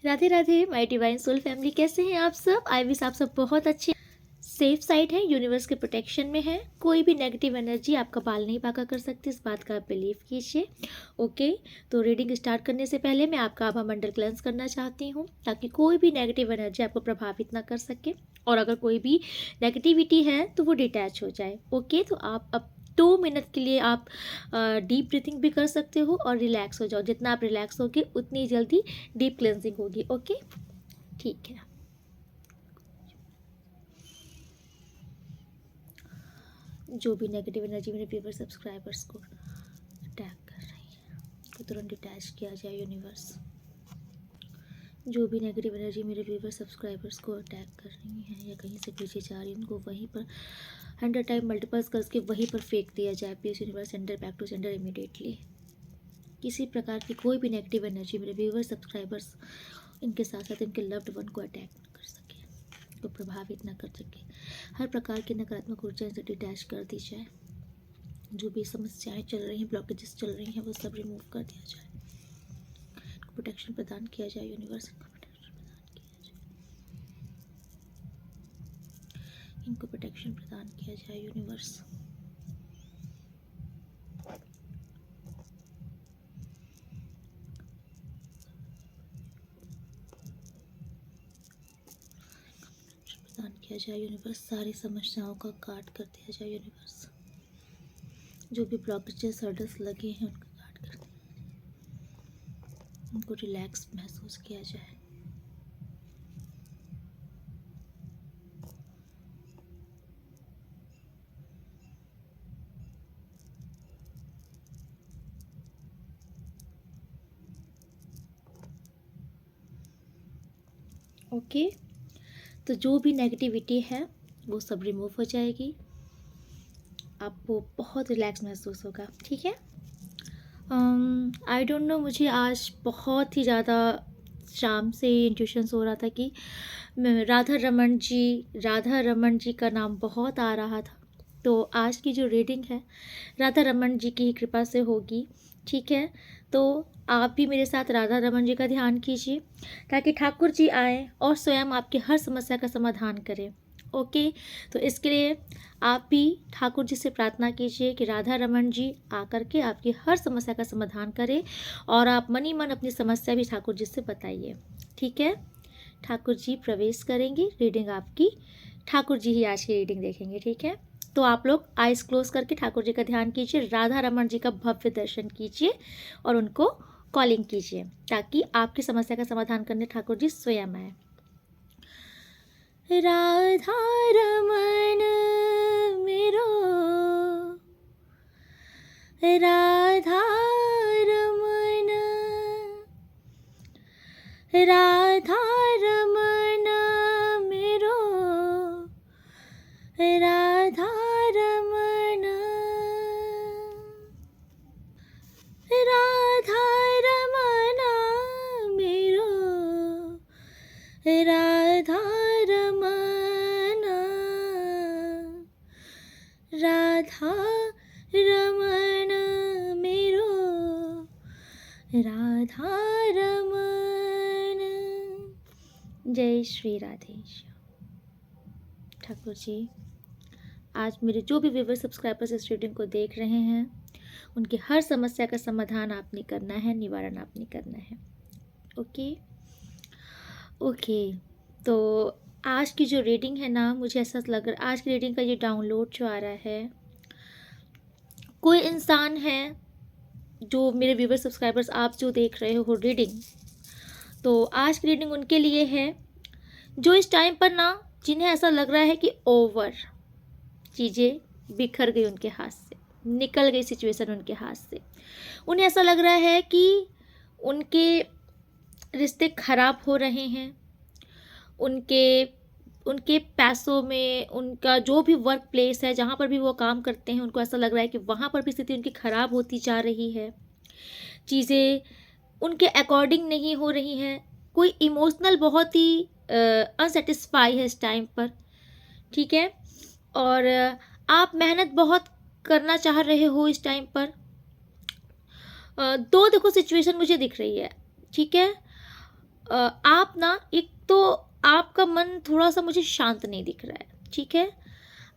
Radhe Radhe my divine soul family, कैसे हैं आप सब। आई विश आप सब बहुत अच्छे सेफ साइड है, यूनिवर्स के प्रोटेक्शन में है। कोई भी नेगेटिव एनर्जी आपका बाल नहीं पाका कर सकती, इस बात का आप बिलीव कीजिए। ओके, तो रीडिंग स्टार्ट करने से पहले मैं आपका आभा मंडल क्लेंस करना चाहती हूँ ताकि कोई भी नेगेटिव एनर्जी आपको प्रभावित ना कर सके, और अगर कोई भी नेगेटिविटी है तो वो डिटैच हो जाए। ओके, तो आप अब 2 मिनट के लिए आप डीप ब्रीथिंग भी कर सकते हो और रिलैक्स हो जाओ। जितना आप रिलैक्स होगे उतनी जल्दी डीप क्लेंजिंग होगी। ओके, ठीक है। जो भी नेगेटिव एनर्जी मेरे व्यूवर सब्सक्राइबर्स को अटैक कर रही है तो तुरंत डिटैच किया जाए यूनिवर्स। जो भी नेगेटिव एनर्जी मेरे व्यूवर सब्सक्राइबर्स को अटैक कर रही है या कहीं से पीछे जा रही है, उनको वहीं पर 100 टाइम मल्टीपल्स करके वहीं पर फेंक दिया जाए। Please universe, sender back to sender immediately. किसी प्रकार की कोई भी नेगेटिव एनर्जी मेरे व्यूवर सब्सक्राइबर्स, इनके साथ साथ इनके लव्ड वन को अटैक न कर सके, को प्रभावित न कर सके। हर प्रकार की नकारात्मक ऊर्जा से डिटैच कर दी जाए। जो भी समस्याएं चल रही हैं, ब्लॉकेजेस चल रही हैं, वो सब रिमूव कर दिया जाए। प्रोटेक्शन प्रदान किया जाए यूनिवर्स, इनको प्रोटेक्शन प्रदान किया जाए यूनिवर्स। प्रदान किया जाए यूनिवर्स। सारी समस्याओं का काट कर दिया जाए यूनिवर्स। जो भी ब्लॉकेजेस हर्डल्स लगे हैं उनका काट कर दिया जाए। उनको रिलैक्स महसूस किया जाए। ओके, तो जो भी नेगेटिविटी है वो सब रिमूव हो जाएगी। आपको बहुत रिलैक्स महसूस होगा। ठीक है। आई डोंट नो, मुझे आज बहुत ही ज़्यादा शाम से इंट्यूशंस हो रहा था कि राधा रमन जी का नाम बहुत आ रहा था। तो आज की जो रीडिंग है राधा रमन जी की ही कृपा से होगी। ठीक है, तो आप भी मेरे साथ राधा रमन जी का ध्यान कीजिए ताकि ठाकुर जी आए और स्वयं आपकी हर समस्या का समाधान करें। ओके, तो इसके लिए आप भी ठाकुर जी से प्रार्थना कीजिए कि राधा रमन जी आकर के आपकी हर समस्या का समाधान करें, और आप मनी मन अपनी समस्या भी ठाकुर जी से बताइए। ठीक है, ठाकुर जी प्रवेश करेंगे। रीडिंग आपकी ठाकुर जी ही आज की रीडिंग देखेंगे। ठीक है, तो आप लोग आइज क्लोज करके ठाकुर जी का ध्यान कीजिए, राधा रमन जी का भव्य दर्शन कीजिए और उनको कॉलिंग कीजिए ताकि आपकी समस्या का समाधान करने ठाकुर जी स्वयं आए। राधा रमन मेरो, राधा रमन, राधा रमन मेरो, राधा रमन, राधा रमन मेरो, राधा रमन, राधा रमन मेरो, राधा रमन। जय श्री राधेश। ठाकुर जी, आज मेरे जो भी व्यूवर सब्सक्राइबर्स इस रीडिंग को देख रहे हैं उनकी हर समस्या का समाधान आपने करना है, निवारण आपने करना है। ओके ओके, तो आज की जो रीडिंग है ना, मुझे ऐसा लग रहा है आज की रीडिंग का ये डाउनलोड जो आ रहा है, कोई इंसान है जो मेरे व्यूवर सब्सक्राइबर्स आप जो देख रहे हो रीडिंग, तो आज की रीडिंग उनके लिए है जो इस टाइम पर ना, जिन्हें ऐसा लग रहा है कि ओवर चीज़ें बिखर गई उनके हाथ से, निकल गई सिचुएशन उनके हाथ से। उन्हें ऐसा लग रहा है कि उनके रिश्ते खराब हो रहे हैं, उनके पैसों में, उनका जो भी वर्क प्लेस है जहाँ पर भी वो काम करते हैं, उनको ऐसा लग रहा है कि वहाँ पर भी स्थिति उनकी ख़राब होती जा रही है। चीज़ें उनके अकॉर्डिंग नहीं हो रही हैं। कोई इमोशनल बहुत ही अनसेटिस्फाई है इस टाइम पर। ठीक है, और आप मेहनत बहुत करना चाह रहे हो इस टाइम पर। दो देखो सिचुएशन मुझे दिख रही है। ठीक है, आप ना, एक तो आपका मन थोड़ा सा मुझे शांत नहीं दिख रहा है, ठीक है।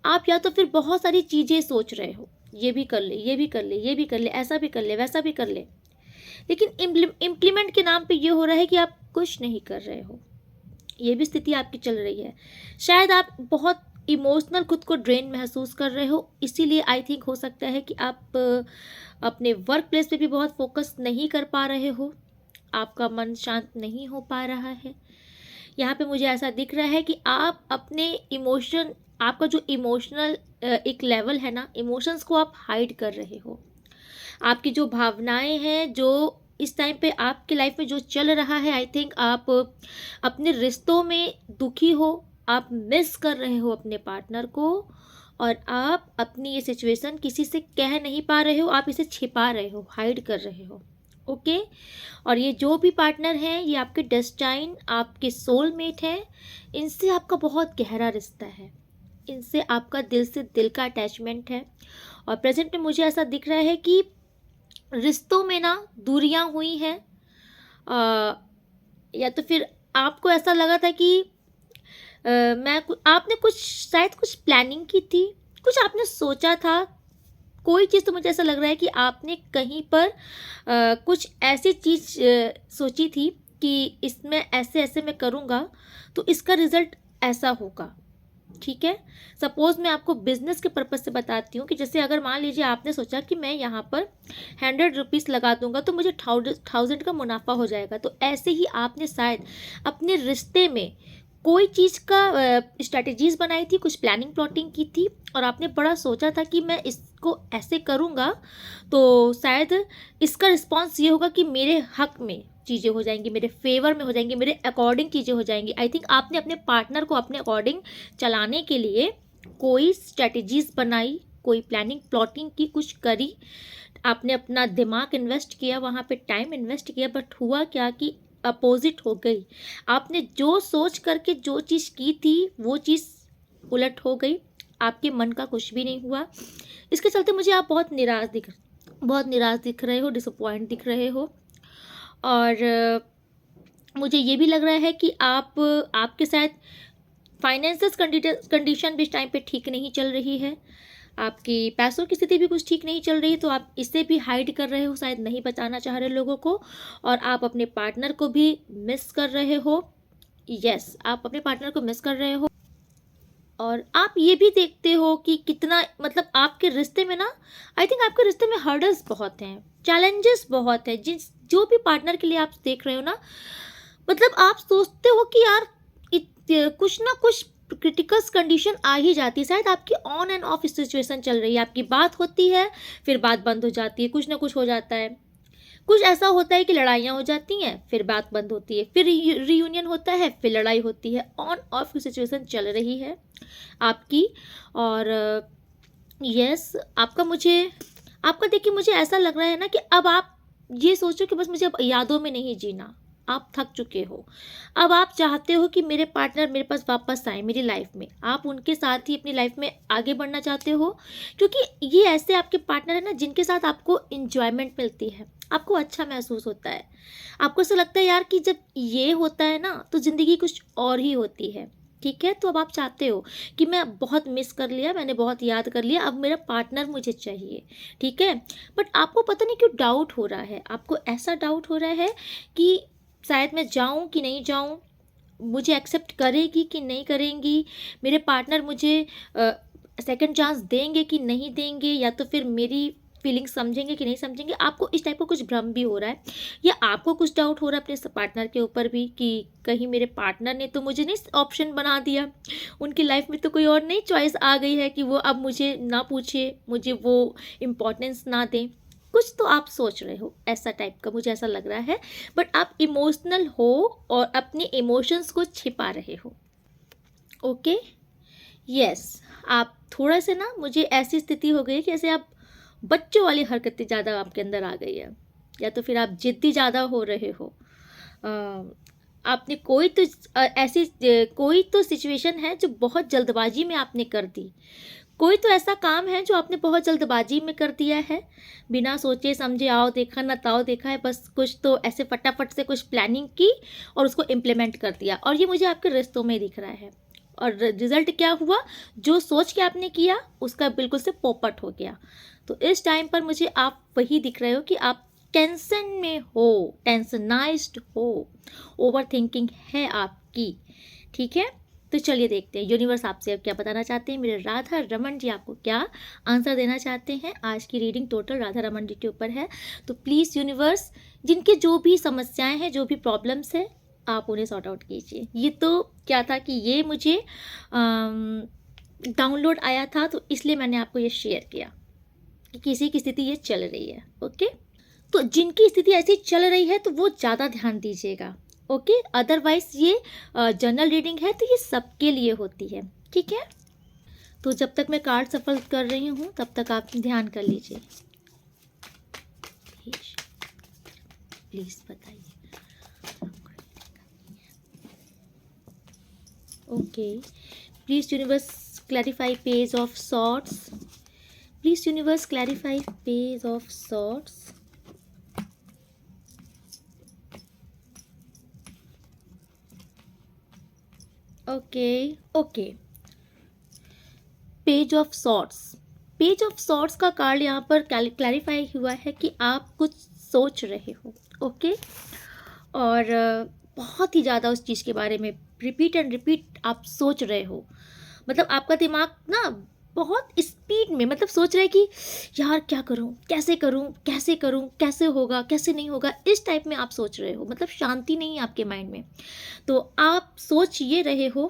आप या तो फिर बहुत सारी चीज़ें सोच रहे हो, ये भी कर ले, ये भी कर ले, ये भी कर ले, ऐसा भी कर ले, वैसा भी कर ले, लेकिन इम्प्लीमेंट के नाम पे ये हो रहा है कि आप कुछ नहीं कर रहे हो। ये भी स्थिति आपकी चल रही है। शायद आप बहुत इमोशनल खुद को ड्रेन महसूस कर रहे हो, इसीलिए आई थिंक हो सकता है कि आप अपने वर्क प्लेस पे भी बहुत फोकस नहीं कर पा रहे हो, आपका मन शांत नहीं हो पा रहा है। यहाँ पे मुझे ऐसा दिख रहा है कि आप अपने इमोशन, आपका जो इमोशनल एक लेवल है ना, इमोशंस को आप हाइड कर रहे हो। आपकी जो भावनाएं हैं, जो इस टाइम पे आपकी लाइफ में जो चल रहा है, आई थिंक आप अपने रिश्तों में दुखी हो, आप मिस कर रहे हो अपने पार्टनर को, और आप अपनी ये सिचुएशन किसी से कह नहीं पा रहे हो, आप इसे छिपा रहे हो, हाइड कर रहे हो। ओके। और ये जो भी पार्टनर हैं, ये आपके डेस्टाइन, आपके सोलमेट हैं, इनसे आपका बहुत गहरा रिश्ता है, इनसे आपका दिल से दिल का अटैचमेंट है। और प्रेजेंट में मुझे ऐसा दिख रहा है कि रिश्तों में ना दूरियां हुई हैं, या तो फिर आपको ऐसा लगा था कि आपने कुछ शायद कुछ प्लानिंग की थी, कुछ आपने सोचा था, कोई चीज़, तो मुझे ऐसा लग रहा है कि आपने कहीं पर कुछ ऐसी चीज़ सोची थी कि इसमें ऐसे ऐसे मैं करूँगा तो इसका रिज़ल्ट ऐसा होगा, ठीक है। सपोज़ मैं आपको बिजनेस के पर्पज़ से बताती हूँ कि जैसे अगर मान लीजिए आपने सोचा कि मैं यहाँ पर 100 रुपीज़ लगा दूंगा तो मुझे 1000 का मुनाफा हो जाएगा, तो ऐसे ही आपने शायद अपने रिश्ते में कोई चीज़ का स्ट्रैटेजीज बनाई थी, कुछ प्लानिंग प्लॉटिंग की थी, और आपने बड़ा सोचा था कि मैं इसको ऐसे करूँगा तो शायद इसका रिस्पॉन्स ये होगा कि मेरे हक में चीज़ें हो जाएंगी, मेरे फेवर में हो जाएंगी, मेरे अकॉर्डिंग चीज़ें हो जाएंगी। आई थिंक आपने अपने पार्टनर को अपने अकॉर्डिंग चलाने के लिए कोई स्ट्रैटेजीज बनाई, कोई प्लानिंग प्लॉटिंग की, कुछ करी, आपने अपना दिमाग इन्वेस्ट किया, वहाँ पे टाइम इन्वेस्ट किया, बट हुआ क्या कि अपोजिट हो गई। आपने जो सोच करके जो चीज़ की थी वो चीज़ उलट हो गई, आपके मन का कुछ भी नहीं हुआ। इसके चलते मुझे आप बहुत निराश दिख रहे हो, डिसअपॉइंट दिख रहे हो। और मुझे ये भी लग रहा है कि आपके साथ फाइनेंशियल कंडीशन भी इस टाइम पे ठीक नहीं चल रही है, आपकी पैसों की स्थिति भी कुछ ठीक नहीं चल रही है, तो आप इसे भी हाइड कर रहे हो, शायद नहीं बचाना चाह रहे लोगों को, और आप अपने पार्टनर को भी मिस कर रहे हो। यस, आप अपने पार्टनर को मिस कर रहे हो, और आप ये भी देखते हो कि कितना, मतलब आपके रिश्ते में ना, आई थिंक आपके रिश्ते में हर्डल्स बहुत हैं, चैलेंजेस बहुत हैं, जो भी पार्टनर के लिए आप देख रहे हो ना, मतलब आप सोचते हो कि यार कुछ ना कुछ क्रिटिकल कंडीशन आ ही जाती है। शायद आपकी ऑन एंड ऑफ सिचुएशन चल रही है, आपकी बात होती है, फिर बात बंद हो जाती है, कुछ ना कुछ हो जाता है, कुछ ऐसा होता है कि लड़ाइयाँ हो जाती हैं, फिर बात बंद होती है, फिर रीयूनियन होता है, फिर लड़ाई होती है, ऑन ऑफ की सिचुएशन चल रही है आपकी। और यस, आपका देखिए, मुझे ऐसा लग रहा है ना कि अब आप ये सोचो कि बस मुझे अब यादों में नहीं जीना, आप थक चुके हो। अब आप चाहते हो कि मेरे पार्टनर मेरे पास वापस आए मेरी लाइफ में, आप उनके साथ ही अपनी लाइफ में आगे बढ़ना चाहते हो, क्योंकि ये ऐसे आपके पार्टनर है ना जिनके साथ आपको इंजॉयमेंट मिलती है, आपको अच्छा महसूस होता है, आपको ऐसा लगता है यार कि जब ये होता है ना तो ज़िंदगी कुछ और ही होती है, ठीक है। तो अब आप चाहते हो कि मैं बहुत मिस कर लिया, मैंने बहुत याद कर लिया, अब मेरा पार्टनर मुझे चाहिए, ठीक है। बट आपको पता नहीं क्यों डाउट हो रहा है, आपको ऐसा डाउट हो रहा है कि शायद मैं जाऊं कि नहीं जाऊं, मुझे एक्सेप्ट करेगी कि नहीं करेंगी, मेरे पार्टनर मुझे सेकंड चांस देंगे कि नहीं देंगे, या तो फिर मेरी फीलिंग्स समझेंगे कि नहीं समझेंगे। आपको इस टाइप का कुछ भ्रम भी हो रहा है, या आपको कुछ डाउट हो रहा है अपने पार्टनर के ऊपर भी कि कहीं मेरे पार्टनर ने तो मुझे नहीं ऑप्शन बना दिया, उनकी लाइफ में तो कोई और नई चॉइस आ गई है कि वो अब मुझे ना पूछे, मुझे वो इम्पोर्टेंस ना दें। कुछ तो आप सोच रहे हो ऐसा टाइप का, मुझे ऐसा लग रहा है, बट आप इमोशनल हो और अपने इमोशंस को छिपा रहे हो। ओके, यस, आप थोड़ा सा ना, मुझे ऐसी स्थिति हो गई कि जैसे आप बच्चों वाली हरकतें ज़्यादा आपके अंदर आ गई है, या तो फिर आप जिद्दी ज़्यादा हो रहे हो। आपने कोई तो सिचुएशन है जो बहुत जल्दबाजी में आपने कर दी, कोई तो ऐसा काम है जो आपने बहुत जल्दबाजी में कर दिया है, बिना सोचे समझे, आओ देखा ना ताओ देखा है, बस कुछ तो ऐसे फटाफट से कुछ प्लानिंग की और उसको इम्प्लीमेंट कर दिया, और ये मुझे आपके रिश्तों में दिख रहा है। और रिजल्ट क्या हुआ, जो सोच के आपने किया उसका बिल्कुल से पोपट हो गया। तो इस टाइम पर मुझे आप वही दिख रहे हो कि आप टेंशन में हो, टेंशनाइज्ड हो, ओवर थिंकिंग है आपकी। ठीक है, तो चलिए देखते हैं यूनिवर्स आपसे अब क्या बताना चाहते हैं। मेरे राधा रमन जी आपको क्या आंसर देना चाहते हैं। आज की रीडिंग टोटल राधा रमन जी के ऊपर है, तो प्लीज़ यूनिवर्स, जिनके जो भी समस्याएं हैं, जो भी प्रॉब्लम्स है, आप उन्हें सॉर्ट आउट कीजिए। ये तो क्या था कि ये मुझे डाउनलोड आया था, तो इसलिए मैंने आपको ये शेयर किया कि किसी की स्थिति ये चल रही है। ओके, तो जिनकी स्थिति ऐसी चल रही है तो वो ज़्यादा ध्यान दीजिएगा। ओके, अदरवाइज ये जनरल रीडिंग है तो ये सबके लिए होती है। ठीक है, तो जब तक मैं कार्ड सफल कर रही हूँ तब तक आप ध्यान कर लीजिए। प्लीज बताइए। Okay, please universe clarify page of sorts. Please universe clarify page of swords. Okay, page of swords. Page of swords का कार्ड यहाँ पर क्लैरिफाई हुआ है कि आप कुछ सोच रहे हो। ओके, और बहुत ही ज़्यादा उस चीज़ के बारे में रिपीट एंड रिपीट आप सोच रहे हो। मतलब आपका दिमाग ना बहुत स्पीड में मतलब सोच रहा है कि यार क्या करूं, कैसे करूं, कैसे करूं, कैसे होगा, कैसे नहीं होगा, इस टाइप में आप सोच रहे हो। मतलब शांति नहीं है आपके माइंड में। तो आप सोच ये रहे हो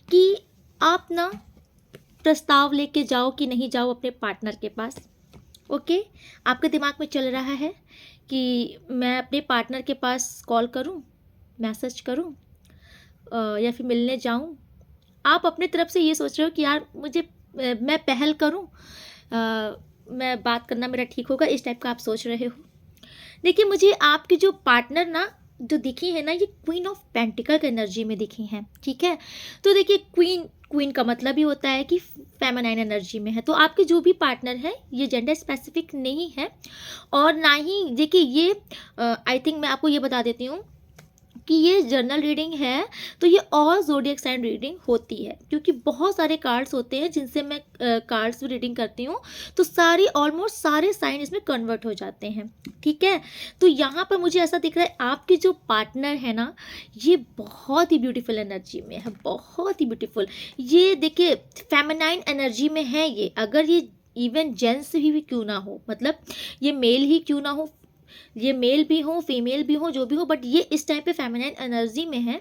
कि आप ना प्रस्ताव लेके जाओ कि नहीं जाओ अपने पार्टनर के पास। ओके, आपके दिमाग में चल रहा है कि मैं अपने पार्टनर के पास कॉल करूं, मैसेज करूं, या फिर मिलने जाऊं। आप अपने तरफ से ये सोच रहे हो कि यार मुझे मैं पहल करूं, मैं बात करना मेरा ठीक होगा, इस टाइप का आप सोच रहे हो। देखिए, मुझे आपकी जो पार्टनर ना जो दिखी है ना, ये क्वीन ऑफ पेंटिकल की एनर्जी में दिखी हैं। ठीक है, तो देखिए क्वीन का मतलब ही होता है कि फेमिनाइन एनर्जी में है। तो आपके जो भी पार्टनर है ये जेंडर स्पेसिफिक नहीं है, और ना ही देखिए ये आई थिंक मैं आपको ये बता देती हूँ कि ये जर्नल रीडिंग है, तो ये और ज़ोडिएक साइन रीडिंग होती है, क्योंकि बहुत सारे कार्ड्स होते हैं जिनसे मैं कार्ड्स भी रीडिंग करती हूँ, तो ऑलमोस्ट सारे साइन इसमें कन्वर्ट हो जाते हैं। ठीक है, तो यहाँ पर मुझे ऐसा दिख रहा है आपके जो पार्टनर है ना, ये बहुत ही ब्यूटीफुल एनर्जी में है, बहुत ही ब्यूटीफुल। ये देखिए फेमिनाइन एनर्जी में है ये, अगर ये इवन जेंट्स भी क्यों ना हो, मतलब ये मेल ही क्यों ना हो, ये मेल भी हो फीमेल भी हो, जो भी हो, बट ये इस टाइम पे फेमिनाइन एनर्जी में है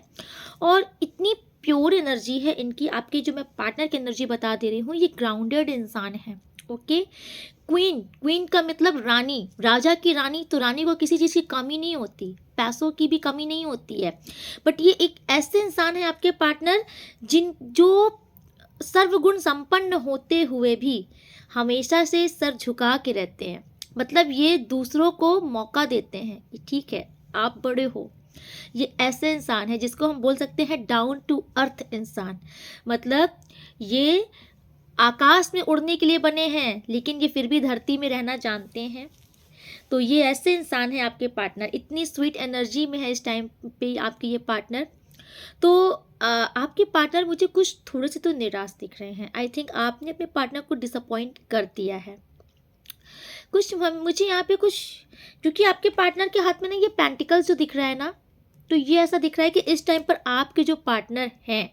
और इतनी प्योर एनर्जी है इनकी। आपकी जो मैं पार्टनर की एनर्जी बता दे रही हूँ, ये ग्राउंडेड इंसान है। ओके, क्वीन का मतलब रानी, राजा की रानी, तो रानी को किसी चीज़ की कमी नहीं होती, पैसों की भी कमी नहीं होती है। बट ये एक ऐसे इंसान है आपके पार्टनर जो सर्वगुण संपन्न होते हुए भी हमेशा से सर झुका के रहते हैं। मतलब ये दूसरों को मौका देते हैं कि ठीक है आप बड़े हो। ये ऐसे इंसान है जिसको हम बोल सकते हैं डाउन टू अर्थ इंसान। मतलब ये आकाश में उड़ने के लिए बने हैं, लेकिन ये फिर भी धरती में रहना जानते हैं। तो ये ऐसे इंसान है आपके पार्टनर, इतनी स्वीट एनर्जी में है इस टाइम पे आपके ये पार्टनर। तो आपके पार्टनर मुझे कुछ थोड़े से तो निराश दिख रहे हैं। आई थिंक आपने अपने पार्टनर को डिसअपॉइंट कर दिया है कुछ। मुझे यहाँ पे कुछ, क्योंकि आपके पार्टनर के हाथ में ना ये पेंटिकल्स जो दिख रहा है ना, तो ये ऐसा दिख रहा है कि इस टाइम पर आपके जो पार्टनर हैं,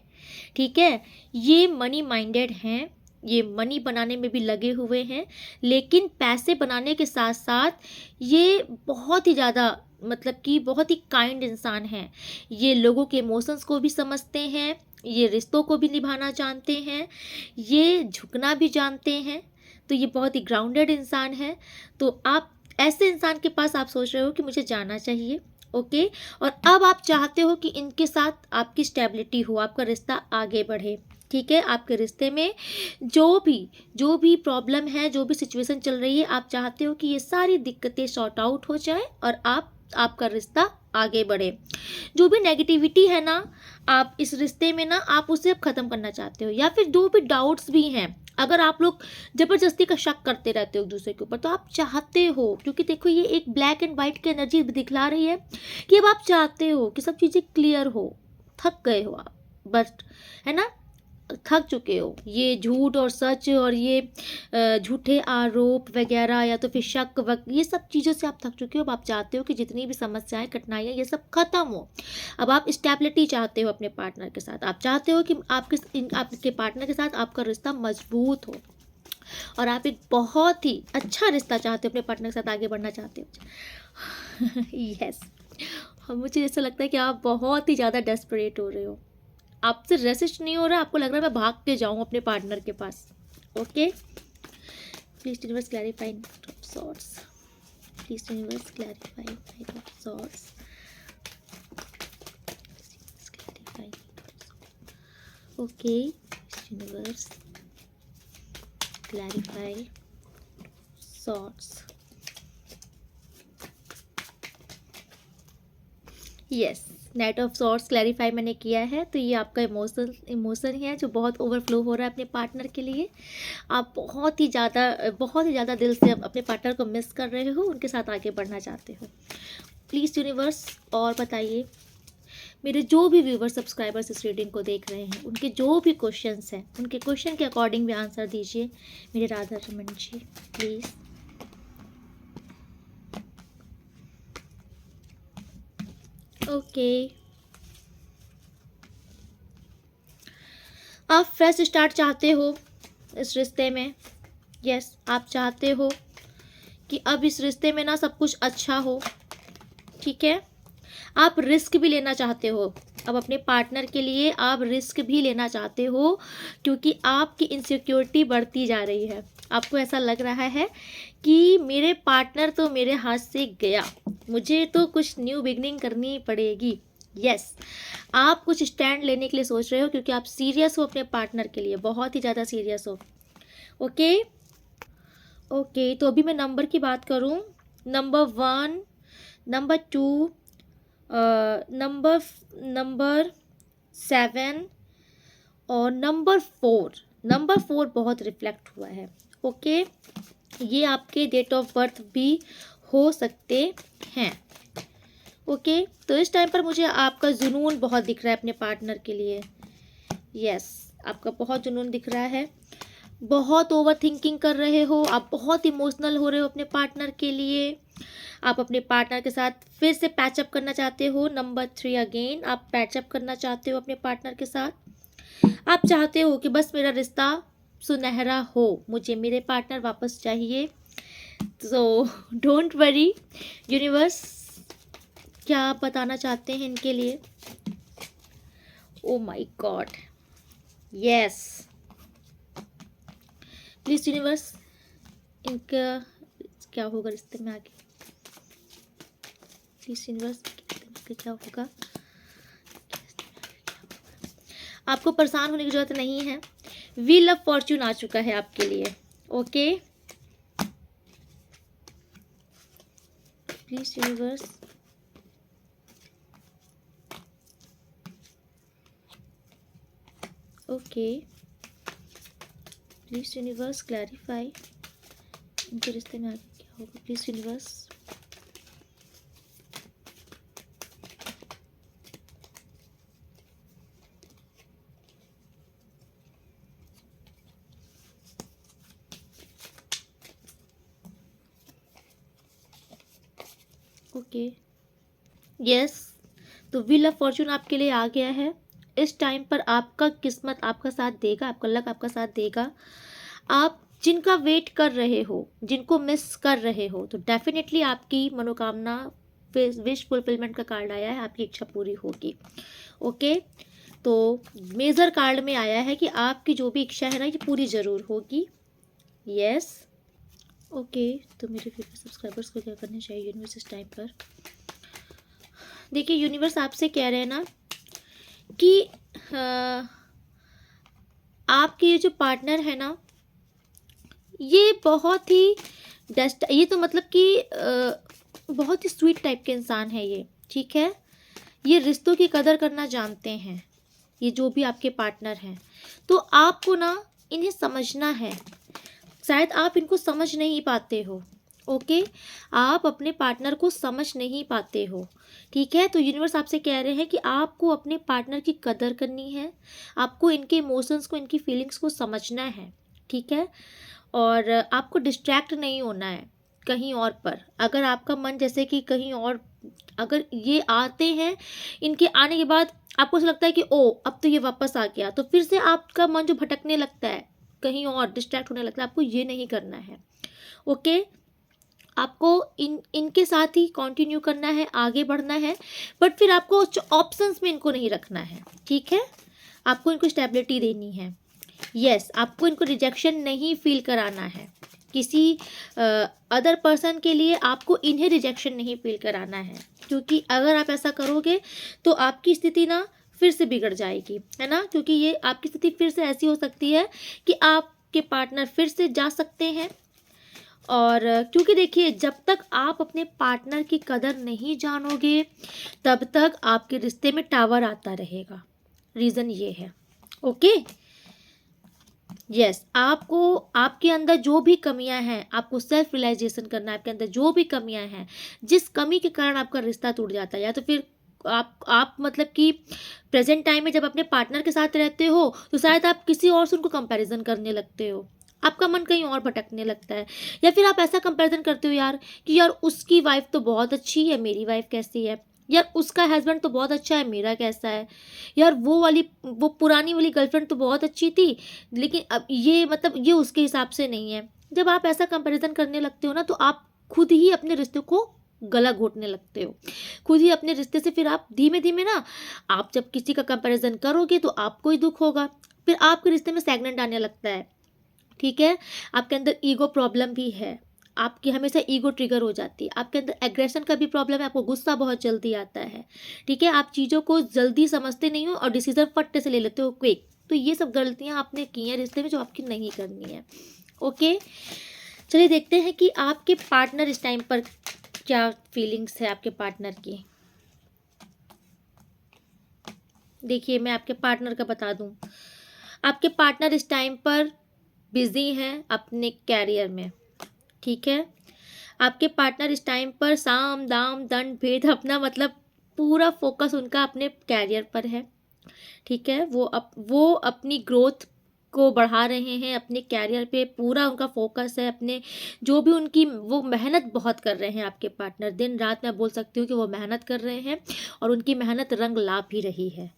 ठीक है, ये मनी माइंडेड हैं, ये मनी बनाने में भी लगे हुए हैं, लेकिन पैसे बनाने के साथ साथ ये बहुत ही ज़्यादा मतलब कि बहुत ही काइंड इंसान हैं। ये लोगों के इमोशंस को भी समझते हैं, ये रिश्तों को भी निभाना जानते हैं, ये झुकना भी जानते हैं। तो ये बहुत ही ग्राउंडेड इंसान है। तो आप ऐसे इंसान के पास आप सोच रहे हो कि मुझे जाना चाहिए। ओके, और अब आप चाहते हो कि इनके साथ आपकी स्टेबिलिटी हो, आपका रिश्ता आगे बढ़े। ठीक है, आपके रिश्ते में जो भी प्रॉब्लम है, जो भी सिचुएशन चल रही है, आप चाहते हो कि ये सारी दिक्कतें सॉर्ट आउट हो जाए और आपका रिश्ता आगे बढ़े। जो भी नेगेटिविटी है ना, आप इस रिश्ते में ना आप उसे अब ख़त्म करना चाहते हो, या फिर जो भी डाउट्स भी हैं अगर आप लोग ज़बरदस्ती का शक करते रहते हो एक दूसरे के ऊपर, तो आप चाहते हो, क्योंकि देखो ये एक ब्लैक एंड वाइट की एनर्जी दिखला रही है कि अब आप चाहते हो कि सब चीज़ें क्लियर हो, थक गए हो आप, बस, है ना, थक चुके हो ये झूठ और सच और ये झूठे आरोप वगैरह या तो फिर शक ये सब चीज़ों से आप थक चुके हो। अब आप चाहते हो कि जितनी भी समस्याएं कठिनाइयाँ ये सब खत्म हो। अब आप स्टेबिलिटी चाहते हो अपने पार्टनर के साथ, आप चाहते हो कि आपके पार्टनर के साथ आपका रिश्ता मजबूत हो और आप एक बहुत ही अच्छा रिश्ता चाहते हो, अपने पार्टनर के साथ आगे बढ़ना चाहते हो। यस, मुझे ऐसा लगता है कि आप बहुत ही ज़्यादा डेस्परेट हो रहे हो, आपसे रेसिस्ट नहीं हो रहा, आपको लग रहा है मैं भाग के जाऊं अपने पार्टनर के पास। Okay, please universe clarify night of sorts, please universe clarify night of sorts, clarify. Okay, universe clarify sorts. Yes, night of sorts clarify मैंने किया है, तो ये आपका इमोशन है जो बहुत ओवरफ्लो हो रहा है अपने पार्टनर के लिए। आप बहुत ही ज़्यादा दिल से अपने पार्टनर को मिस कर रहे हो, उनके साथ आगे बढ़ना चाहते हो। प्लीज़ यूनिवर्स और बताइए, मेरे जो भी व्यूवर सब्सक्राइबर्स इस रीडिंग को देख रहे हैं, उनके जो भी क्वेश्चंस हैं, उनके क्वेश्चन के अकॉर्डिंग भी आंसर दीजिए मेरे राधा रमन जी, प्लीज़। ओके, आप फ्रेश स्टार्ट चाहते हो इस रिश्ते में। यस, आप चाहते हो कि अब इस रिश्ते में ना सब कुछ अच्छा हो, ठीक है। आप रिस्क भी लेना चाहते हो, अब अपने पार्टनर के लिए आप रिस्क भी लेना चाहते हो, क्योंकि आपकी इनसिक्योरिटी बढ़ती जा रही है। आपको ऐसा लग रहा है कि मेरे पार्टनर तो मेरे हाथ से गया, मुझे तो कुछ न्यू बिगनिंग करनी पड़ेगी। यस, आप कुछ स्टैंड लेने के लिए सोच रहे हो, क्योंकि आप सीरियस हो अपने पार्टनर के लिए, बहुत ही ज़्यादा सीरियस हो। ओके ओके, तो अभी मैं नंबर की बात करूं, नंबर 1, नंबर 2, नंबर 7 और नंबर 4 बहुत रिफ्लेक्ट हुआ है। ओके, ये आपके डेट ऑफ बर्थ भी हो सकते हैं। ओके, तो इस टाइम पर मुझे आपका जुनून बहुत दिख रहा है अपने पार्टनर के लिए। यस, आपका बहुत जुनून दिख रहा है, बहुत ओवर थिंकिंग कर रहे हो आप, बहुत इमोशनल हो रहे हो अपने पार्टनर के लिए। आप अपने पार्टनर के साथ फिर से पैचअप करना चाहते हो। नंबर 3 अगेन, आप पैचअप करना चाहते हो अपने पार्टनर के साथ। आप चाहते हो कि बस मेरा रिश्ता सुनहरा हो, मुझे मेरे पार्टनर वापस चाहिए। सो डोंट वरी, यूनिवर्स क्या आप बताना चाहते हैं इनके लिए? ओ my god, yes, please universe, इनका क्या होगा रिश्ते में आगे? प्लीज यूनिवर्स, क्या होगा? आपको परेशान होने की जरूरत नहीं है, व्हील ऑफ फॉर्च्यून आ चुका है आपके लिए। Okay, please universe, okay, please universe clarify, इनके रिश्ते में आगे क्या होगा? प्लीज यूनिवर्स, ओके, यस, तो व्हील ऑफ फॉर्च्यून आपके लिए आ गया है। इस टाइम पर आपका किस्मत आपका साथ देगा, आपका लक आपका साथ देगा। आप जिनका वेट कर रहे हो, जिनको मिस कर रहे हो, तो डेफिनेटली आपकी मनोकामना, विश फुलफिलमेंट का कार्ड आया है, आपकी इच्छा पूरी होगी। ओके, तो मेजर कार्ड में आया है कि आपकी जो भी इच्छा है ना, ये पूरी ज़रूर होगी। यस, ओके, तो मेरे सब्सक्राइबर्स को क्या करना चाहिए यूनिवर्स इस टाइम पर? देखिए, यूनिवर्स आपसे कह रहे हैं ना कि आपके ये जो पार्टनर है ना, ये बहुत ही ये तो मतलब कि बहुत ही स्वीट टाइप के इंसान है ये, ठीक है। ये रिश्तों की कदर करना जानते हैं, ये जो भी आपके पार्टनर हैं। तो आपको ना इन्हें समझना है। शायद आप इनको समझ नहीं पाते हो। ओके, आप अपने पार्टनर को समझ नहीं पाते हो। ठीक है, तो यूनिवर्स आपसे कह रहे हैं कि आपको अपने पार्टनर की कदर करनी है, आपको इनके इमोशंस को, इनकी फीलिंग्स को समझना है। ठीक है, और आपको डिस्ट्रैक्ट नहीं होना है कहीं और पर। अगर आपका मन जैसे कि कहीं और, अगर ये आते हैं, इनके आने के बाद आपको ऐसा लगता है कि ओ अब तो ये वापस आ गया, तो फिर से आपका मन जो भटकने लगता है, कहीं और डिस्ट्रैक्ट होने लगता है, आपको ये नहीं करना है। ओके, आपको इनके साथ ही कंटिन्यू करना है, आगे बढ़ना है, बट फिर आपको ऑप्शंस में इनको नहीं रखना है। ठीक है, आपको इनको स्टेबिलिटी देनी है। यस, आपको इनको रिजेक्शन नहीं फील कराना है। किसी अदर पर्सन के लिए आपको इन्हें रिजेक्शन नहीं फील कराना है, क्योंकि अगर आप ऐसा करोगे तो आपकी स्थिति ना फिर से बिगड़ जाएगी, है ना। क्योंकि ये आपकी स्थिति फिर से ऐसी हो सकती है कि आपके पार्टनर फिर से जा सकते हैं। और क्योंकि देखिए, जब तक आप अपने पार्टनर की कदर नहीं जानोगे, तब तक आपके रिश्ते में टावर आता रहेगा। रीज़न ये है। ओके, यस, आपको आपके अंदर जो भी कमियां हैं, आपको सेल्फ रियलाइजेशन करना है। आपके अंदर जो भी कमियां हैं, जिस कमी के कारण आपका रिश्ता टूट जाता है, या तो फिर आप मतलब कि प्रेजेंट टाइम में जब अपने पार्टनर के साथ रहते हो तो शायद आप किसी और से उनको कंपैरिजन करने लगते हो, आपका मन कहीं और भटकने लगता है। या फिर आप ऐसा कंपैरिजन करते हो यार कि यार उसकी वाइफ तो बहुत अच्छी है, मेरी वाइफ कैसी है, यार उसका हस्बैंड तो बहुत अच्छा है, मेरा कैसा है, यार वो पुरानी वाली गर्लफ्रेंड तो बहुत अच्छी थी, लेकिन अब ये मतलब ये उसके हिसाब से नहीं है। जब आप ऐसा कंपैरिजन करने लगते हो ना, तो आप खुद ही अपने रिश्ते को गला घोटने लगते हो। खुद ही अपने रिश्ते से फिर आप धीमे धीमे ना, आप जब किसी का कंपैरिजन करोगे तो आपको ही दुख होगा, फिर आपके रिश्ते में स्टैग्नेंट आने लगता है। ठीक है, आपके अंदर ईगो प्रॉब्लम भी है, आपकी हमेशा ईगो ट्रिगर हो जाती है, आपके अंदर एग्रेशन का भी प्रॉब्लम है, आपको गुस्सा बहुत जल्दी आता है। ठीक है, आप चीज़ों को जल्दी समझते नहीं हो और डिसीजन फट्टे से ले लेते हो, क्विक। तो ये सब गलतियां आपने की हैं रिश्ते में, जो आपकी नहीं करनी है। ओके, चलिए देखते हैं कि आपके पार्टनर इस टाइम पर क्या फीलिंग्स है आपके पार्टनर की। देखिए, मैं आपके पार्टनर का बता दूं, आपके पार्टनर इस टाइम पर बिजी हैं अपने कैरियर में। ठीक है, आपके पार्टनर इस टाइम पर साम दाम दंड भेद अपना मतलब पूरा फोकस उनका अपने कैरियर पर है। ठीक है, वो अपनी ग्रोथ को बढ़ा रहे हैं, अपने कैरियर पे पूरा उनका फोकस है। अपने जो भी उनकी वो मेहनत बहुत कर रहे हैं आपके पार्टनर, दिन रात मैं बोल सकती हूँ कि वो मेहनत कर रहे हैं और उनकी मेहनत रंग ला भी रही है।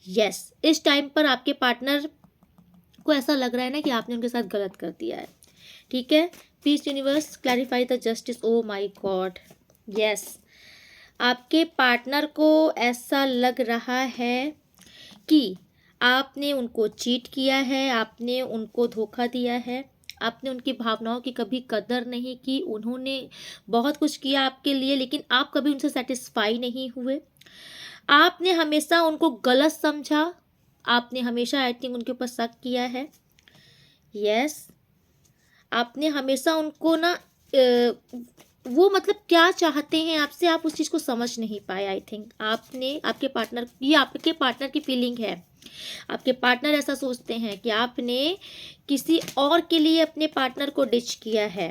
यस, इस टाइम पर आपके पार्टनर को ऐसा लग रहा है ना कि आपने उनके साथ गलत कर दिया है। ठीक है, peace universe clarify the justice. Oh my god, yes, आपके पार्टनर को ऐसा लग रहा है कि आपने उनको चीट किया है, आपने उनको धोखा दिया है, आपने उनकी भावनाओं की कभी कदर नहीं की। उन्होंने बहुत कुछ किया आपके लिए, लेकिन आप कभी उनसे सेटिस्फाई नहीं हुए। आपने हमेशा उनको गलत समझा, आपने हमेशा आई थिंक उनके ऊपर शक किया है। यस, आपने हमेशा उनको ना वो मतलब क्या चाहते हैं आपसे, आप उस चीज़ को समझ नहीं पाए। आई थिंक आपने आपके पार्टनर, ये आपके पार्टनर की फीलिंग है। आपके पार्टनर ऐसा सोचते हैं कि आपने किसी और के लिए अपने पार्टनर को डिच किया है।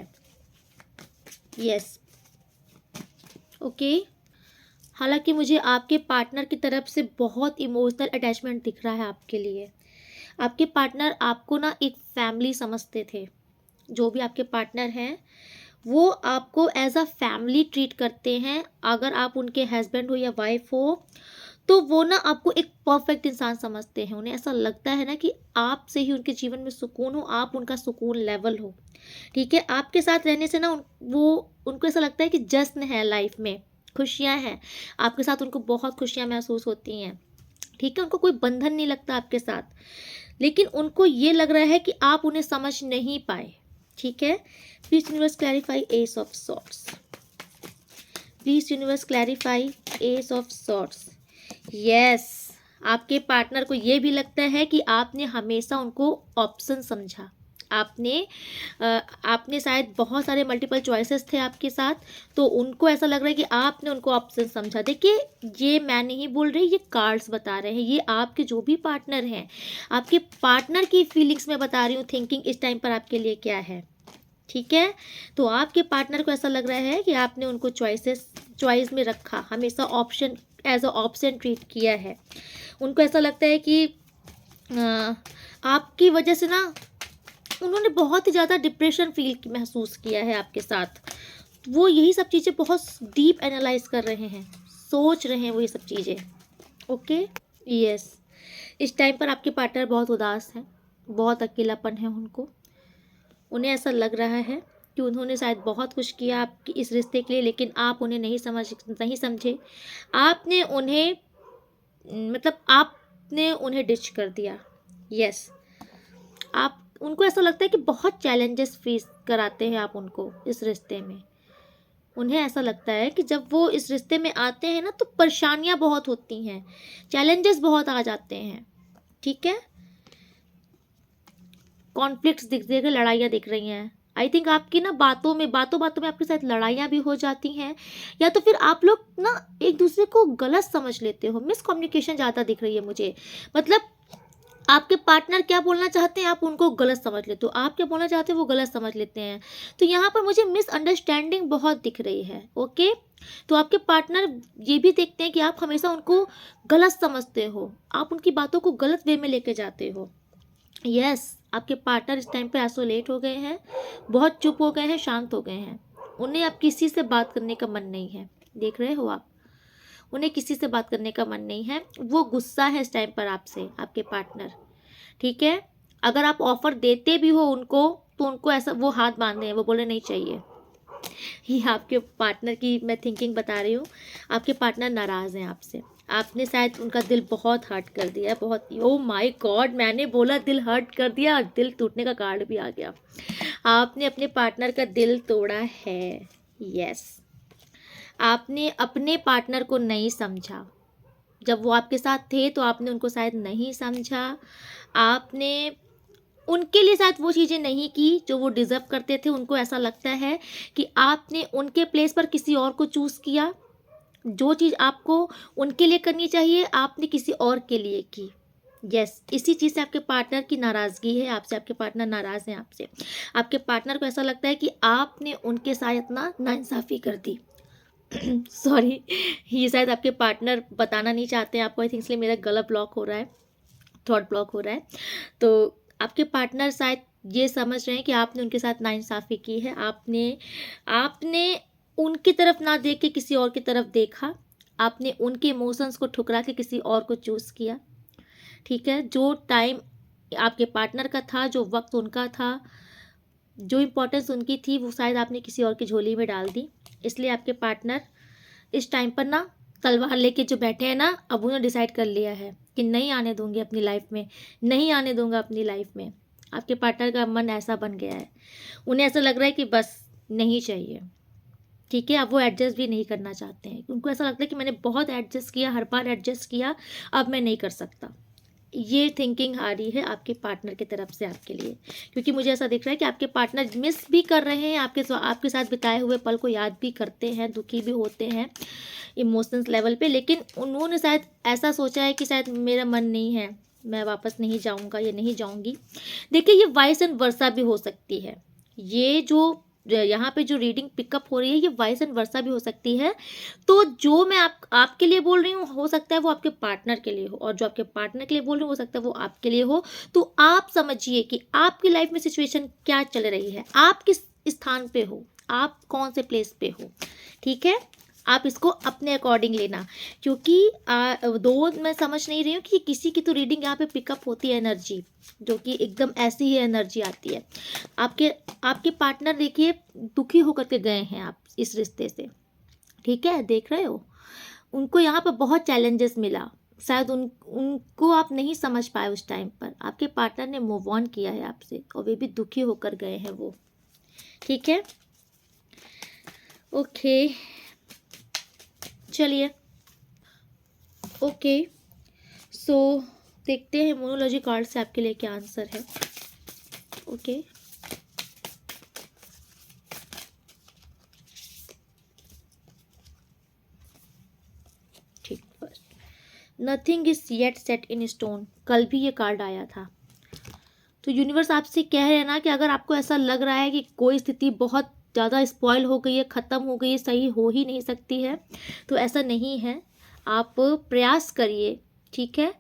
यस, ओके, हालांकि मुझे आपके पार्टनर की तरफ से बहुत इमोशनल अटैचमेंट दिख रहा है आपके लिए। आपके पार्टनर आपको ना एक फैमिली समझते थे। जो भी आपके पार्टनर हैं, वो आपको एज अ फैमिली ट्रीट करते हैं। अगर आप उनके हस्बैंड हो या वाइफ हो, तो वो ना आपको एक परफेक्ट इंसान समझते हैं। उन्हें ऐसा लगता है ना कि आपसे ही उनके जीवन में सुकून हो, आप उनका सुकून लेवल हो। ठीक है, आपके साथ रहने से ना उनको ऐसा लगता है कि जश्न है लाइफ में, खुशियाँ हैं आपके साथ, उनको बहुत खुशियाँ महसूस होती हैं। ठीक है, उनको कोई बंधन नहीं लगता आपके साथ, लेकिन उनको ये लग रहा है कि आप उन्हें समझ नहीं पाए। ठीक है, please universe clarify ace of sorts. Please universe clarify ace of swords. Yes, आपके पार्टनर को ये भी लगता है कि आपने हमेशा उनको ऑप्शन समझा। आपने शायद बहुत सारे मल्टीपल चॉइसेस थे आपके साथ, तो उनको ऐसा लग रहा है कि आपने उनको ऑप्शन समझा। देखिए, ये मैं नहीं बोल रही, ये कार्ड्स बता रहे हैं, ये आपके जो भी पार्टनर हैं, आपके पार्टनर की फीलिंग्स में बता रही हूँ, थिंकिंग इस टाइम पर आपके लिए क्या है। ठीक है, तो आपके पार्टनर को ऐसा लग रहा है कि आपने उनको चॉइस में रखा, हमेशा option as a option treat किया है। उनको ऐसा लगता है कि आपकी वजह से ना उन्होंने बहुत ही ज़्यादा डिप्रेशन फील महसूस किया है आपके साथ। वो यही सब चीज़ें बहुत डीप एनालाइज कर रहे हैं, सोच रहे हैं वो ये सब चीज़ें। ओके, यस, इस टाइम पर आपके पार्टनर बहुत उदास हैं, बहुत अकेलापन है उनको। उन्हें ऐसा लग रहा है कि उन्होंने शायद बहुत कुछ किया आपकी इस रिश्ते के लिए, लेकिन आप उन्हें नहीं समझे। आपने उन्हें मतलब आपने उन्हें डिच कर दिया। यस, आप उनको ऐसा लगता है कि बहुत चैलेंजेस फेस कराते हैं आप उनको इस रिश्ते में। उन्हें ऐसा लगता है कि जब वो इस रिश्ते में आते हैं ना, तो परेशानियां बहुत होती हैं, चैलेंजेस बहुत आ जाते हैं। ठीक है, कॉन्फ्लिक्ट्स दिख रहे हैं, लड़ाइयाँ दिख रही हैं। आई थिंक आपकी ना बातों बातों में आपके साथ लड़ाइयाँ भी हो जाती हैं, या तो फिर आप लोग ना एक दूसरे को गलत समझ लेते हो। मिसकम्युनिकेशन ज़्यादा दिख रही है मुझे। मतलब आपके पार्टनर क्या बोलना चाहते हैं, आप उनको गलत समझ लेते हो, आप क्या बोलना चाहते हैं वो गलत समझ लेते हैं। तो यहाँ पर मुझे मिसअंडरस्टैंडिंग बहुत दिख रही है। ओके, तो आपके पार्टनर ये भी देखते हैं कि आप हमेशा उनको गलत समझते हो, आप उनकी बातों को गलत वे में लेके जाते हो। यस, आपके पार्टनर इस टाइम पे आइसोलेट हो गए हैं, बहुत चुप हो गए हैं, शांत हो गए हैं। उन्हें अब किसी से बात करने का मन नहीं है। देख रहे हो आप, उन्हें किसी से बात करने का मन नहीं है। वो गुस्सा है इस टाइम पर आपसे, आपके पार्टनर। ठीक है, अगर आप ऑफर देते भी हो उनको, तो उनको ऐसा वो हाथ बांधे हैं, वो बोले नहीं चाहिए। ये आपके पार्टनर की मैं थिंकिंग बता रही हूँ। आपके पार्टनर नाराज़ हैं आपसे, आपने शायद उनका दिल बहुत हर्ट कर दिया, बहुत। ओ माय गॉड, मैंने बोला दिल हर्ट कर दिया और दिल टूटने का कार्ड भी आ गया। आपने अपने पार्टनर का दिल तोड़ा है। यस, आपने अपने पार्टनर को नहीं समझा। जब वो आपके साथ थे तो आपने उनको शायद नहीं समझा, आपने उनके लिए शायद वो चीज़ें नहीं की जो वो डिज़र्व करते थे। उनको ऐसा लगता है कि आपने उनके प्लेस पर किसी और को चूज़ किया। जो चीज़ आपको उनके लिए करनी चाहिए, आपने किसी और के लिए की। यस, इसी चीज़ से आपके पार्टनर की नाराज़गी है आपसे, आपके पार्टनर नाराज़ हैं आपसे। आपके पार्टनर को ऐसा लगता है कि आपने उनके साथ नाइंसाफ़ी कर दी। सॉरी, ये शायद आपके पार्टनर बताना नहीं चाहते हैं आपको, आई थिंक, इसलिए मेरा गला ब्लॉक हो रहा है, थ्रोट ब्लॉक हो रहा है। तो आपके पार्टनर शायद ये समझ रहे हैं कि आपने उनके साथ नाइंसाफ़ी की है। आपने उनकी तरफ ना देख के किसी और की तरफ देखा। आपने उनके इमोशंस को ठुकरा के किसी और को चूज़ किया। ठीक है, जो टाइम आपके पार्टनर का था, जो वक्त उनका था, जो इम्पोर्टेंस उनकी थी, वो शायद आपने किसी और की झोली में डाल दी। इसलिए आपके पार्टनर इस टाइम पर ना तलवार लेके जो बैठे हैं ना, अब उन्होंने डिसाइड कर लिया है कि नहीं आने दूंगी अपनी लाइफ में, नहीं आने दूंगा अपनी लाइफ में। आपके पार्टनर का मन ऐसा बन गया है, उन्हें ऐसा लग रहा है कि बस नहीं चाहिए। ठीक है, अब वो एडजस्ट भी नहीं करना चाहते हैं। उनको ऐसा लगता है कि मैंने बहुत एडजस्ट किया, हर बार एडजस्ट किया, अब मैं नहीं कर सकता। ये थिंकिंग आ रही है आपके पार्टनर की तरफ से आपके लिए, क्योंकि मुझे ऐसा दिख रहा है कि आपके पार्टनर मिस भी कर रहे हैं, आपके साथ बिताए हुए पल को याद भी करते हैं, दुखी भी होते हैं इमोशंस लेवल पे, लेकिन उन्होंने शायद ऐसा सोचा है कि शायद मेरा मन नहीं है, मैं वापस नहीं जाऊंगा या नहीं जाऊंगी। देखिए, ये वाइस एंड वर्सा भी हो सकती है। ये जो यहाँ पे जो रीडिंग पिकअप हो रही है, ये वाइस एंड वर्सा भी हो सकती है। तो जो मैं आपके लिए बोल रही हूँ, हो सकता है वो आपके पार्टनर के लिए हो, और जो आपके पार्टनर के लिए बोल रही हूँ, हो सकता है वो आपके लिए हो। तो आप समझिए कि आपकी लाइफ में सिचुएशन क्या चल रही है, आप किस स्थान पे हो, आप कौन से प्लेस पे हो। ठीक है, आप इसको अपने अकॉर्डिंग लेना, क्योंकि दो मैं समझ नहीं रही हूँ कि किसी की तो रीडिंग यहाँ पे पिकअप होती है एनर्जी, जो कि एकदम ऐसी ही एनर्जी आती है। आपके पार्टनर देखिए दुखी होकर के गए हैं आप इस रिश्ते से। ठीक है, देख रहे हो, उनको यहाँ पर बहुत चैलेंजेस मिला, शायद उनको आप नहीं समझ पाए उस टाइम पर। आपके पार्टनर ने मूव ऑन किया है आपसे, और वे भी दुखी होकर गए हैं वो। ठीक है, ओके, चलिए, ओके, सो देखते हैं मोनोलॉजी कार्ड से आपके लिए क्या आंसर है। Okay. Nothing is yet set in stone, कल भी ये कार्ड आया था। तो यूनिवर्स आपसे कह रहे हैं ना कि अगर आपको ऐसा लग रहा है कि कोई स्थिति बहुत ज़्यादा स्पॉइल हो गई है, ख़त्म हो गई है, सही हो ही नहीं सकती है, तो ऐसा नहीं है। आप प्रयास करिए, ठीक है।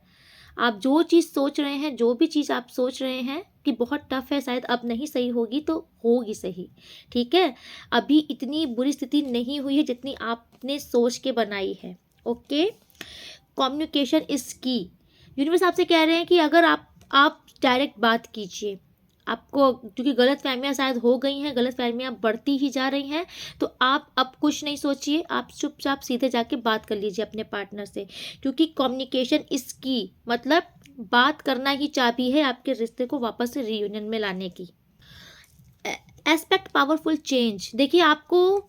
आप जो चीज़ सोच रहे हैं, जो भी चीज़ आप सोच रहे हैं कि बहुत टफ है, शायद अब नहीं सही होगी, तो होगी सही, ठीक है। अभी इतनी बुरी स्थिति नहीं हुई है जितनी आपने सोच के बनाई है। ओके, कम्युनिकेशन इज की। यूनिवर्स आपसे कह रहे हैं कि अगर आप डायरेक्ट बात कीजिए। आपको क्योंकि गलत फहमियाँ शायद हो गई हैं, गलत फहमियाँ बढ़ती ही जा रही हैं, तो आप अब कुछ नहीं सोचिए, आप चुपचाप सीधे जाके बात कर लीजिए अपने पार्टनर से, क्योंकि कम्युनिकेशन इज की, मतलब बात करना ही चाबी है आपके रिश्ते को वापस से रीयूनियन में लाने की। एस्पेक्ट पावरफुल चेंज, देखिए आपको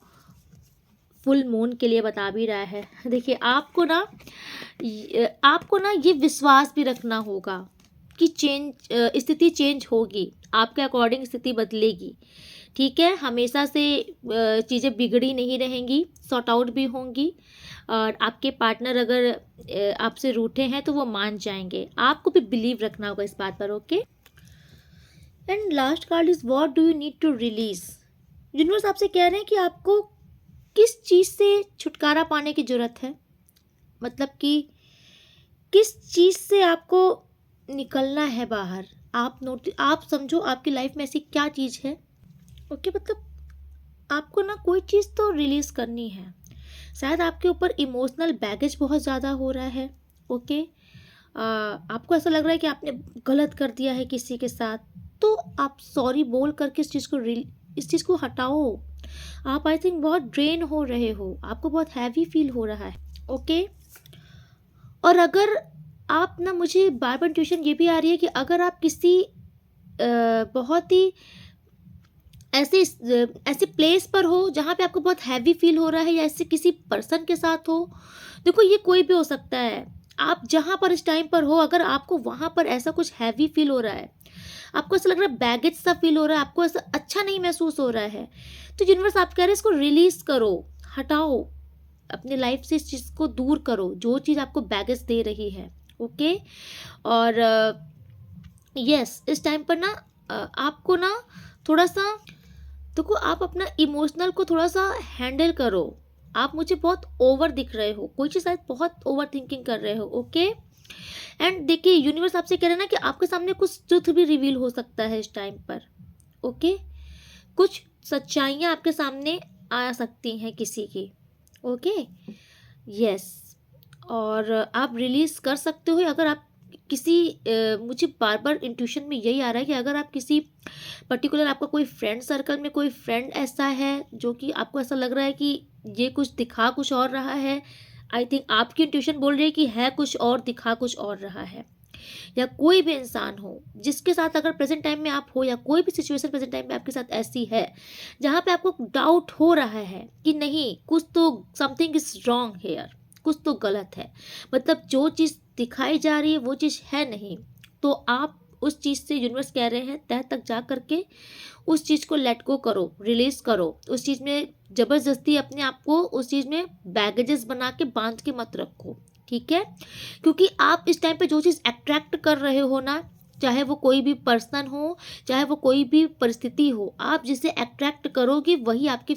फुल मून के लिए बता भी रहा है। देखिए आपको ना ये विश्वास भी रखना होगा कि स्थिति चेंज होगी, आपके अकॉर्डिंग स्थिति बदलेगी, ठीक है। हमेशा से चीज़ें बिगड़ी नहीं रहेंगी, सॉर्ट आउट भी होंगी। और आपके पार्टनर अगर आपसे रूठे हैं तो वो मान जाएंगे, आपको भी बिलीव रखना होगा इस बात पर। Okay, and last card is what do you need to release. Universe आपसे कह रहे हैं कि आपको किस चीज़ से छुटकारा पाने की ज़रूरत है, मतलब कि किस चीज़ से आपको निकलना है बाहर। आप समझो आपकी लाइफ में ऐसी क्या चीज़ है। ओके, मतलब आपको ना कोई चीज़ तो रिलीज़ करनी है। शायद आपके ऊपर इमोशनल बैगेज बहुत ज़्यादा हो रहा है। ओके, आपको ऐसा लग रहा है कि आपने गलत कर दिया है किसी के साथ, तो आप सॉरी बोल करके इस चीज़ को हटाओ। आप आई थिंक बहुत ड्रेन हो रहे हो, आपको बहुत हैवी फील हो रहा है। ओके, और अगर आप ना, मुझे बार बार इंट्यूशन ये भी आ रही है कि अगर आप किसी बहुत ही ऐसे प्लेस पर हो जहाँ पे आपको बहुत हैवी फील हो रहा है, या ऐसे किसी पर्सन के साथ हो, देखो ये कोई भी हो सकता है। आप जहाँ पर इस टाइम पर हो, अगर आपको वहाँ पर ऐसा कुछ हैवी फील हो रहा है, आपको ऐसा लग रहा है बैगेज सा फील हो रहा है, आपको ऐसा अच्छा नहीं महसूस हो रहा है, तो यूनिवर्स आप कह रहे हैं इसको रिलीज करो, हटाओ अपने लाइफ से, इस चीज़ को दूर करो जो चीज़ आपको बैगेज दे रही है। ओके, और यस इस टाइम पर ना आपको ना थोड़ा सा, देखो आप अपना इमोशनल को थोड़ा सा हैंडल करो। आप मुझे बहुत ओवर दिख रहे हो, कोई चीज़ शायद बहुत ओवर थिंकिंग कर रहे हो। ओके, एंड देखिए यूनिवर्स आपसे कह रहे हैं ना कि आपके सामने कुछ ट्रुथ भी रिवील हो सकता है इस टाइम पर। ओके, कुछ सच्चाइयाँ आपके सामने आ सकती हैं किसी की। ओके, यस, और आप रिलीज कर सकते हो अगर आप किसी मुझे बार बार इंट्यूशन में यही आ रहा है कि अगर आप किसी पर्टिकुलर, आपका कोई फ्रेंड सर्कल में कोई फ्रेंड ऐसा है जो कि आपको ऐसा लग रहा है कि ये कुछ दिखा कुछ और रहा है। आई थिंक आपकी इंट्यूशन बोल रही है कि है कुछ और, दिखा कुछ और रहा है। या कोई भी इंसान हो जिसके साथ अगर प्रेजेंट टाइम में आप हो, या कोई भी सिचुएशन प्रेजेंट टाइम में आपके साथ ऐसी है जहाँ पे आपको डाउट हो रहा है कि नहीं, कुछ तो समथिंग इज रॉन्ग हेयर, कुछ तो गलत है, मतलब जो चीज़ दिखाई जा रही है वो चीज़ है नहीं, तो आप उस चीज़ से, यूनिवर्स कह रहे हैं, तह तक जा करके उस चीज़ को लेट गो करो, रिलीज करो। उस चीज़ में ज़बरदस्ती अपने आप को उस चीज़ में बैगेजेस बना के बांध के मत रखो, ठीक है। क्योंकि आप इस टाइम पे जो चीज़ अट्रैक्ट कर रहे हो ना, चाहे वो कोई भी पर्सन हो, चाहे वो कोई भी परिस्थिति हो, आप जिसे अट्रैक्ट करोगे वही आपके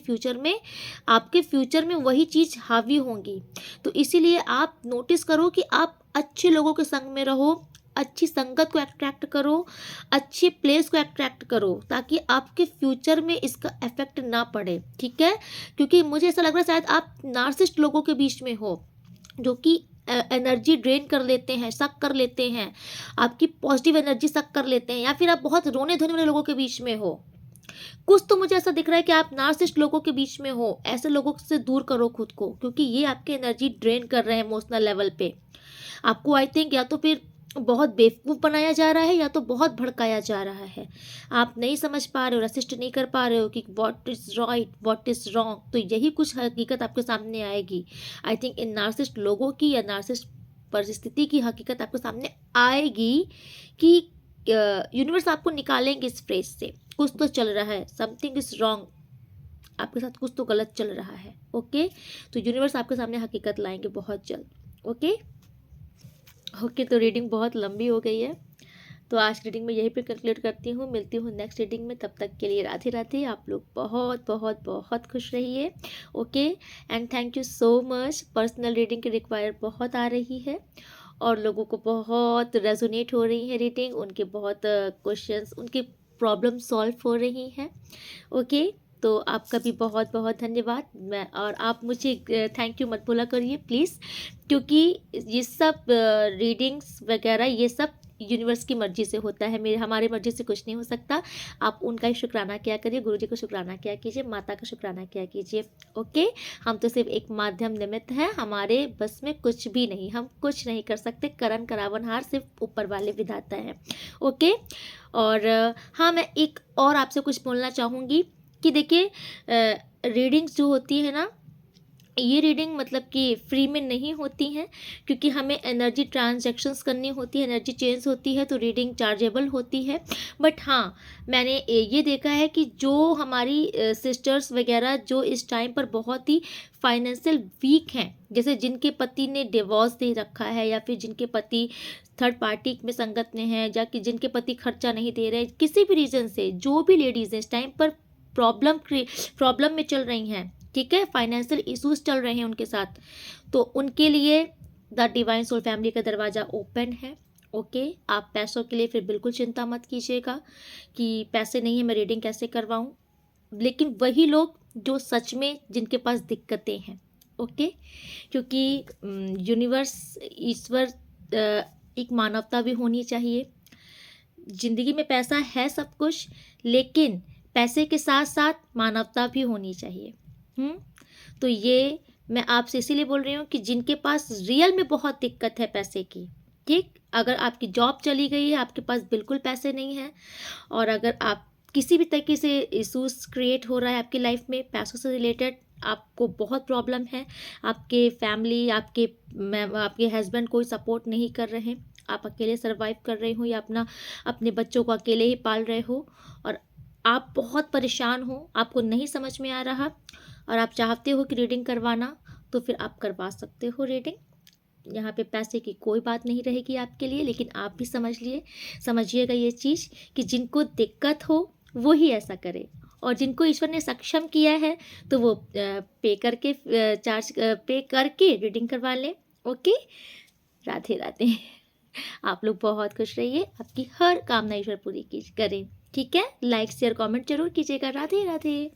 फ्यूचर में वही चीज़ हावी होंगी। तो इसीलिए आप नोटिस करो कि आप अच्छे लोगों के संग में रहो, अच्छी संगत को अट्रैक्ट करो, अच्छे प्लेस को अट्रैक्ट करो, ताकि आपके फ्यूचर में इसका इफेक्ट ना पड़े, ठीक है। क्योंकि मुझे ऐसा लग रहा है शायद आप नार्सिसिस्ट लोगों के बीच में हो, जो कि एनर्जी ड्रेन कर लेते हैं, सक कर लेते हैं, आपकी पॉजिटिव एनर्जी सक कर लेते हैं, या फिर आप बहुत रोने धोने वाले लोगों के बीच में हो। कुछ तो मुझे ऐसा दिख रहा है कि आप नार्सिसिस्ट लोगों के बीच में हो। ऐसे लोगों से दूर करो खुद को, क्योंकि ये आपकी एनर्जी ड्रेन कर रहे हैं इमोशनल लेवल पे। आपको आई थिंक या तो फिर बहुत बेवकूफ़ बनाया जा रहा है, या तो बहुत भड़काया जा रहा है। आप नहीं समझ पा रहे हो, रेसिस्ट नहीं कर पा रहे हो कि what is right, what is wrong, तो यही कुछ हकीकत आपके सामने आएगी। आई थिंक इन नार्सिसिस्ट लोगों की या नार्सिसिस्ट परिस्थिति की हकीकत आपके सामने आएगी कि यूनिवर्स आपको निकालेंगे इस फ्रेज से। कुछ तो चल रहा है, समथिंग इज़ रॉन्ग, आपके साथ कुछ तो गलत चल रहा है। ओके, तो यूनिवर्स आपके सामने हकीकत लाएंगे बहुत जल्द। ओके, ओके, तो रीडिंग बहुत लंबी हो गई है, तो आज की रीडिंग में यहीं पे कंक्लूड करती हूँ। मिलती हूँ नेक्स्ट रीडिंग में, तब तक के लिए राधे राधे। आप लोग बहुत बहुत बहुत खुश रहिए। Okay, and thank you so much. Personal reading की रिक्वायर बहुत आ रही है और लोगों को बहुत रेजोनेट हो रही है रीडिंग, उनके बहुत क्वेश्चंस, उनकी प्रॉब्लम सॉल्व हो रही हैं। ओके, तो आपका भी बहुत बहुत धन्यवाद। मैं और आप मुझे थैंक यू मत बोला करिए प्लीज़, क्योंकि ये सब रीडिंग्स वगैरह ये सब यूनिवर्स की मर्जी से होता है, मेरे हमारी मर्जी से कुछ नहीं हो सकता। आप उनका ही शुक्राना किया करिए, गुरु जी का शुक्राना किया कीजिए, माता का शुक्राना किया कीजिए। ओके, हम तो सिर्फ एक माध्यम निमित्त हैं, हमारे बस में कुछ भी नहीं, हम कुछ नहीं कर सकते। करण करावनहार सिर्फ ऊपर वाले विधाता हैं। ओके, और हाँ, मैं एक और आपसे कुछ बोलना चाहूँगी कि देखिए, रीडिंग्स जो होती है ना, ये रीडिंग मतलब कि फ्री में नहीं होती हैं, क्योंकि हमें एनर्जी ट्रांजैक्शंस करनी होती है, एनर्जी चेंज होती है, तो रीडिंग चार्जेबल होती है। बट हाँ, मैंने ये देखा है कि जो हमारी सिस्टर्स वगैरह जो इस टाइम पर बहुत ही फाइनेंशियल वीक हैं, जैसे जिनके पति ने डिवोर्स दे रखा है, या फिर जिनके पति थर्ड पार्टी में संगत में हैं, या कि जिनके पति खर्चा नहीं दे रहे, किसी भी रीज़न से जो भी लेडीज़ इस टाइम पर प्रॉब्लम में चल रही हैं, ठीक है, फाइनेंशियल इश्यूज चल रहे हैं उनके साथ, तो उनके लिए द डिवाइन सोल फैमिली का दरवाज़ा ओपन है। ओके, आप पैसों के लिए फिर बिल्कुल चिंता मत कीजिएगा कि पैसे नहीं है मैं रीडिंग कैसे करवाऊँ, लेकिन वही लोग जो सच में जिनके पास दिक्कतें हैं। ओके, क्योंकि यूनिवर्स, ईश्वर, एक मानवता भी होनी चाहिए। जिंदगी में पैसा है सब कुछ, लेकिन पैसे के साथ साथ मानवता भी होनी चाहिए। तो ये मैं आपसे इसीलिए बोल रही हूँ कि जिनके पास रियल में बहुत दिक्कत है पैसे की, ठीक, अगर आपकी जॉब चली गई है, आपके पास बिल्कुल पैसे नहीं हैं, और अगर आप किसी भी तरीके से इशूज़ क्रिएट हो रहा है आपकी लाइफ में पैसों से रिलेटेड, आपको बहुत प्रॉब्लम है, आपके फैमिली, आपके हस्बैंड कोई सपोर्ट नहीं कर रहे हैं, आप अकेले सर्वाइव कर रहे हो, या अपने बच्चों को अकेले ही पाल रहे हो, और आप बहुत परेशान हो, आपको नहीं समझ में आ रहा, और आप चाहते हो कि रीडिंग करवाना, तो फिर आप करवा सकते हो रीडिंग। यहाँ पे पैसे की कोई बात नहीं रहेगी आपके लिए, लेकिन आप भी समझिएगा ये चीज़ कि जिनको दिक्कत हो वो ही ऐसा करे, और जिनको ईश्वर ने सक्षम किया है तो वो पे करके रीडिंग करवा लें। ओके, राधे राधे। आप लोग बहुत खुश रहिए, आपकी हर कामना ईश्वर पूरी करें। ठीक है, लाइक शेयर कमेंट जरूर कीजिएगा। राधे राधे।